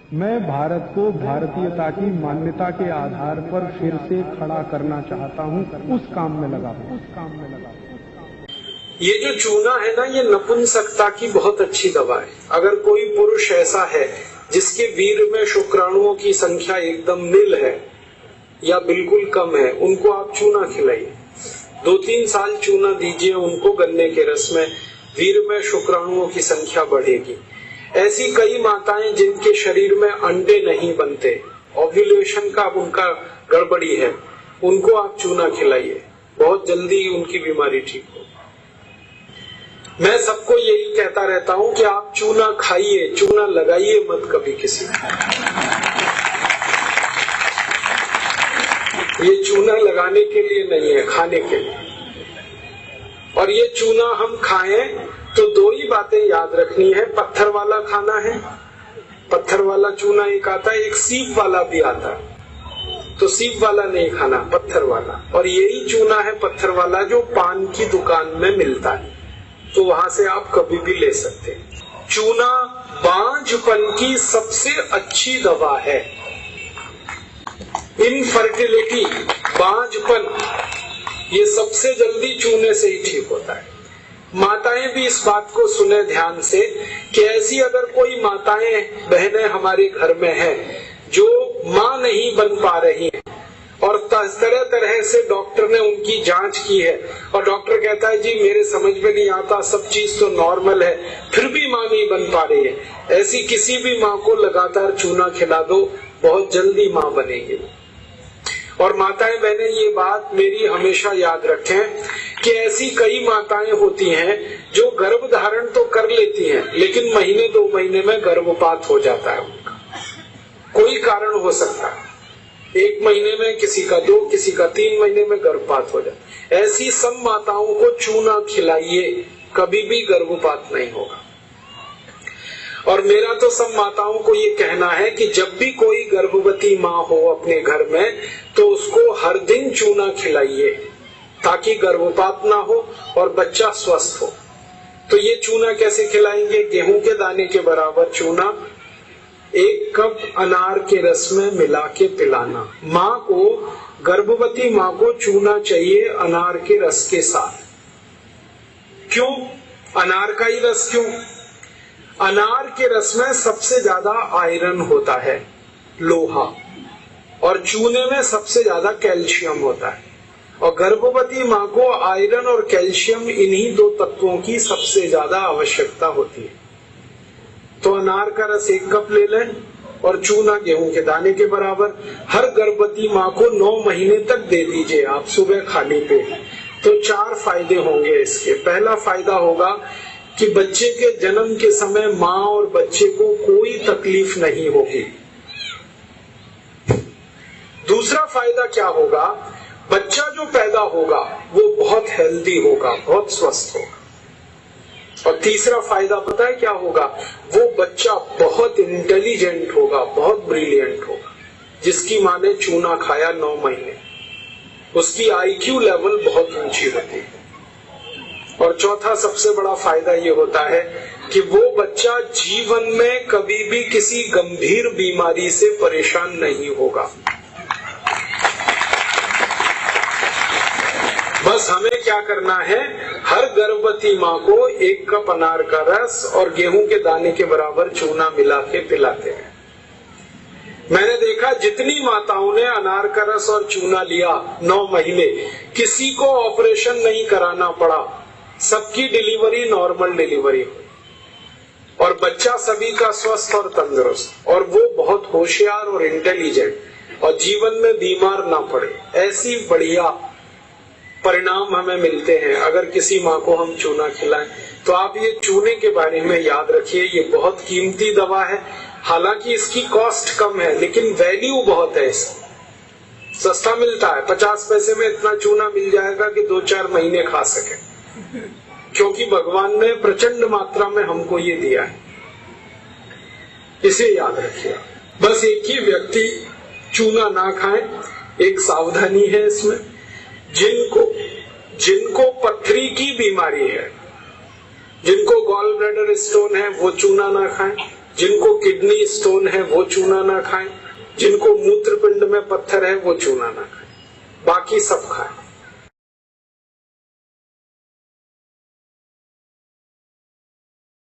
मैं भारत को भारतीयता की मान्यता के आधार पर फिर से खड़ा करना चाहता हूं, उस काम में लगा हूं। ये जो चूना है ना, ये नपुंसकता की बहुत अच्छी दवा है। अगर कोई पुरुष ऐसा है जिसके वीर्य में शुक्राणुओं की संख्या एकदम नील है या बिल्कुल कम है, उनको आप चूना खिलाइए। 2-3 साल चूना दीजिए उनको गन्ने के रस में, वीर्य में शुक्राणुओं की संख्या बढ़ेगी। ऐसी कई माताएं जिनके शरीर में अंडे नहीं बनते, ओव्यूलेशन का उनका गड़बड़ी है, उनको आप चूना खिलाइए, बहुत जल्दी उनकी बीमारी ठीक हो। मैं सबको यही कहता रहता हूं कि आप चूना खाइए, चूना लगाइए मत कभी किसी को। ये चूना लगाने के लिए नहीं है, खाने के लिए। और ये चूना हम खाएं तो 2 ही बातें याद रखनी है। पत्थर वाला खाना है, पत्थर वाला चूना एक आता है, एक सीप वाला भी आता है। तो सीप वाला नहीं खाना, पत्थर वाला। और यही चूना है पत्थर वाला जो पान की दुकान में मिलता है, तो वहां से आप कभी भी ले सकते हैं। चूना बांझपन की सबसे अच्छी दवा है। इनफर्टिलिटी, बांझपन, ये सबसे जल्दी चूने से ही ठीक होता है। माताएं भी इस बात को सुने ध्यान से कि ऐसी अगर कोई माताएं बहनें हमारे घर में हैं जो मां नहीं बन पा रही हैं और तरह तरह से डॉक्टर ने उनकी जांच की है और डॉक्टर कहता है जी मेरे समझ में नहीं आता, सब चीज तो नॉर्मल है, फिर भी मां नहीं बन पा रही है, ऐसी किसी भी मां को लगातार चूना खिला दो, बहुत जल्दी मां बनेगी। और माताएं बहनें ये बात मेरी हमेशा याद रखें कि ऐसी कई माताएं होती हैं जो गर्भ धारण तो कर लेती हैं लेकिन महीने 2 महीने में गर्भपात हो जाता है उनका। कोई कारण हो सकता है, 1 महीने में, किसी का 2, किसी का 3 महीने में गर्भपात हो जाए। ऐसी सब माताओं को चूना खिलाइए, कभी भी गर्भपात नहीं होगा। और मेरा तो सब माताओं को ये कहना है कि जब भी कोई गर्भवती माँ हो अपने घर में तो उसको हर दिन चूना खिलाइए ताकि गर्भपात ना हो और बच्चा स्वस्थ हो। तो ये चूना कैसे खिलाएंगे? गेहूं के दाने के बराबर चूना 1 कप अनार के रस में मिला के पिलाना। माँ को, गर्भवती माँ को चूना चाहिए अनार के रस के साथ। क्यों अनार का ही रस? क्यों? अनार के रस में सबसे ज्यादा आयरन होता है, लोहा, और चूने में सबसे ज्यादा कैल्शियम होता है। और गर्भवती माँ को आयरन और कैल्शियम, इन्हीं 2 तत्वों की सबसे ज्यादा आवश्यकता होती है। तो अनार का रस 1 कप ले लें और चूना गेहूं के दाने के बराबर हर गर्भवती माँ को 9 महीने तक दे दीजिए आप सुबह खाली पेट। तो 4 फायदे होंगे इसके। पहला फायदा होगा कि बच्चे के जन्म के समय माँ और बच्चे को कोई तकलीफ नहीं होगी। दूसरा फायदा क्या होगा? बच्चा जो पैदा होगा वो बहुत हेल्दी होगा, बहुत स्वस्थ होगा। और तीसरा फायदा पता है क्या होगा? वो बच्चा बहुत इंटेलिजेंट होगा, बहुत ब्रिलियंट होगा। जिसकी माँ ने चूना खाया 9 महीने, उसकी IQ लेवल बहुत ऊंची होती है। और चौथा सबसे बड़ा फायदा ये होता है कि वो बच्चा जीवन में कभी भी किसी गंभीर बीमारी से परेशान नहीं होगा। बस हमें क्या करना है? हर गर्भवती माँ को 1 कप अनार का रस और गेहूं के दाने के बराबर चूना मिला के पिलाते हैं। मैंने देखा जितनी माताओं ने अनार का रस और चूना लिया 9 महीने, किसी को ऑपरेशन नहीं कराना पड़ा, सबकी डिलीवरी नॉर्मल डिलीवरी हुई और बच्चा सभी का स्वस्थ और तंदुरुस्त, और वो बहुत होशियार और इंटेलिजेंट और जीवन में बीमार ना पड़े। ऐसी बढ़िया परिणाम हमें मिलते हैं अगर किसी माँ को हम चूना खिलाएं। तो आप ये चूने के बारे में याद रखिए, ये बहुत कीमती दवा है। हालांकि इसकी कॉस्ट कम है लेकिन वैल्यू बहुत है इसकी। सस्ता मिलता है, 50 पैसे में इतना चूना मिल जाएगा कि 2-4 महीने खा सके, क्योंकि भगवान ने प्रचंड मात्रा में हमको ये दिया है। इसे याद रखिए। बस एक ही व्यक्ति चूना ना खाएं, एक सावधानी है इसमें। जिनको पथरी की बीमारी है, जिनको गॉल ब्लैडर स्टोन है, वो चूना ना खाएं। जिनको किडनी स्टोन है वो चूना ना खाएं, जिनको मूत्रपिंड में पत्थर है वो चूना ना खाएं, बाकी सब खाएं।